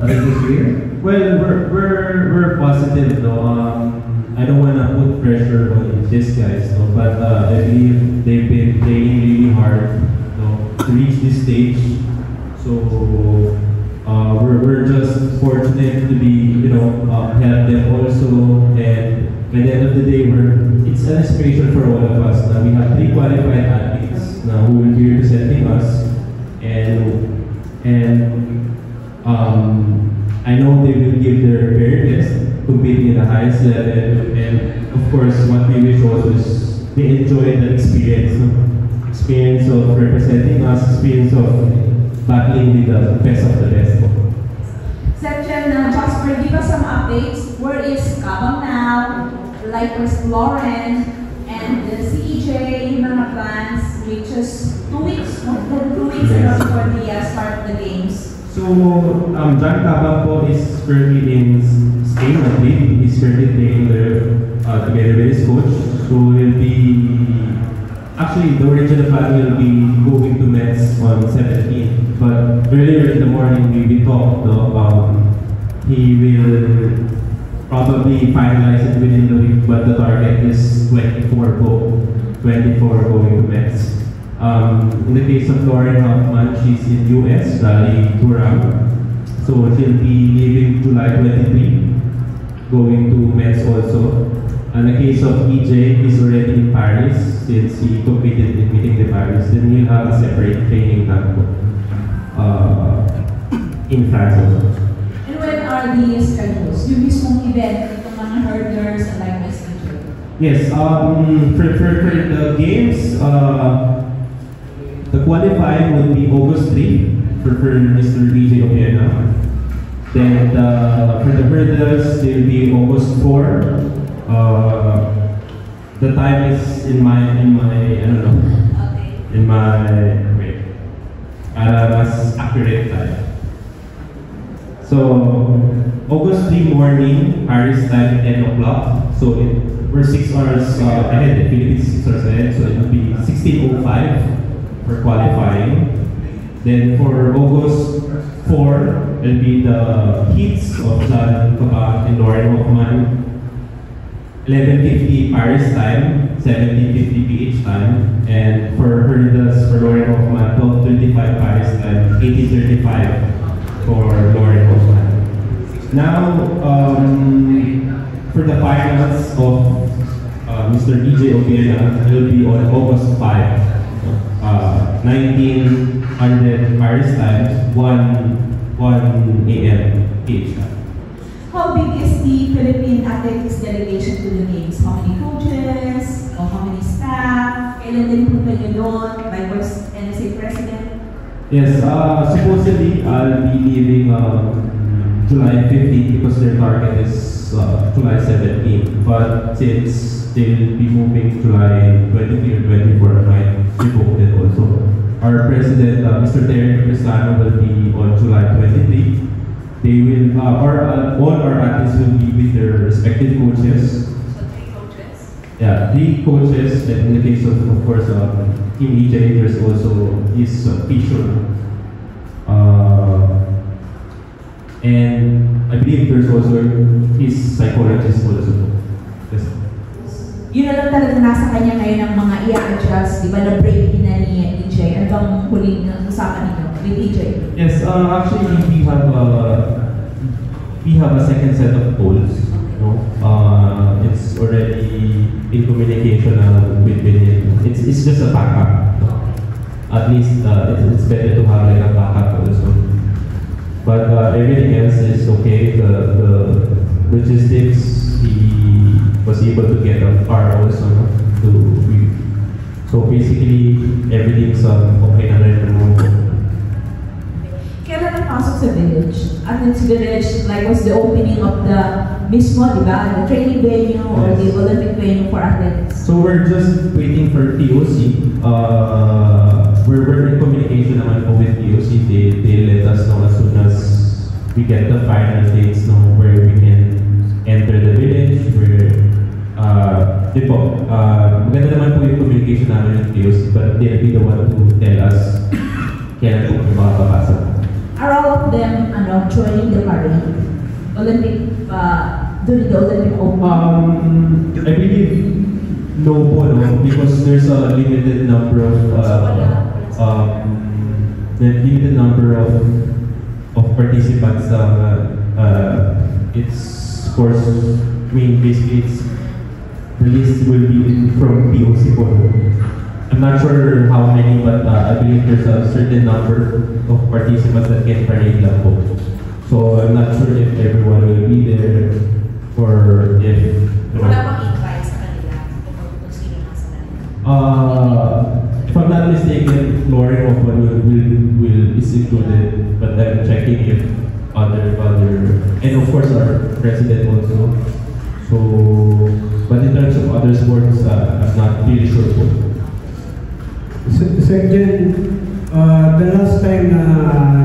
This year? Well, we're positive, no. I don't wanna put pressure on these guys, no. But I believe they've been playing really hard, no, to reach this stage. So we're just fortunate to be, help them also. And by the end of the day, it's an inspiration for all of us. Now we have 3 qualified athletes now who will be representing us, and I know they will give their very best, competing at the highest level, and of course, what we wish also is they enjoy the experience, experience of representing us, experience of battling with the best of the best. Section, Jasper, give us some updates. Where is Kabang now? Like, where's Lauren and the CJ mga plans, which is 2 weeks, no? 2 weeks before the start of the games. So, John Cabang is currently in Spain, I believe. He's currently playing there together with his coach. So, he'll be, actually, the original plan will be going to Mets on 17th. But earlier in the morning, we talked about he will probably finalize it within the week, but the target is 24 going to Mets. In the case of Lauren Hoffman, she's in US, Raleigh, Durham. So she'll be leaving July 23, going to Mets also. In the case of EJ, he's already in Paris since he competed in meeting the Paris. Then he'll have a separate training camp in France also. And when are the schedules? Yung mismong event, itong mga hurdlers and likewise EJ? Yes, for the games, the qualifying would be August 3 for Mr. EJ Obiena. Then for the hurdles, it will be August 4. The time is in my I don't know. Okay. In my mas accurate time. So August 3 morning, Paris time 10 o'clock. So we're 6 hours ahead. The Philippines 6 hours ahead. So it will be 16:05. For qualifying. Then for August 4, will be the heats of John Cabang and Lauren Hoffman. 11:50 Paris time, 17:50 PH time, and for hurdles for Lauren Hoffman, 12:35 Paris time, 18:35 for Lauren Hoffman. Now, for the finals of Mr. EJ Obiena, it will be on August 5. 1900 Paris time, 1 a.m. PH time. How big is the Philippine athletics delegation to the games? How many coaches? Or how many staff? Kailan din punta nyo doon? Likewise, NSA President? Yes, supposedly I'll be leaving July 15th because their target is July 17th. But since they'll be moving July 23 or 24, I might revoke it also. Our president, Mr. Terry Cristano, will be on July 23. They will, all our athletes will be with their respective coaches. So 3 coaches? Yeah, 3 coaches. And in the case of course, Team EJ, there's also his official. And I believe there's also his psychologist also. Yes. Yun na lang talaga nasa kanya ngayon ang mga i-adjust, di ba, na break na ni EJ? Ano bang huling usapan ninyo with EJ? Yes, actually we have a second set of goals. No? It's already in communication with him. It's just a backup. At least it's better to have like a backup also. But everything else is okay. The logistics, he was able to get a car also so basically everything's okay na rin naman. Kailan napasok sa village? Athletes Village, like was the opening of the mismo, di ba? The training venue or the Olympic venue for athletes? So we're just waiting for POC. We're in communication naman po with POC. They let us know as soon as we get the final dates where we can enter the village, where maganda naman po yung communication namin with POC, but they'll be the one to tell us kailan po makakapasok. Are all of them joining the parade? Olympic, during the Olympic opening? I believe no po, no? Because there's a limited number of participants. It's of course, I mean, basically the list will be from POC po. I'm not sure how many, but I believe there's a certain number of participants that can parade lang po. So I'm not sure if everyone will be there or if... Wala bang invite sa kanila? Kung sino nasa kanila? If I'm not mistaken, Lauren Opan is included, but I'm checking if other, and of course our president also. So, but in terms of other sports, I'm not really sure po. Second, the last time na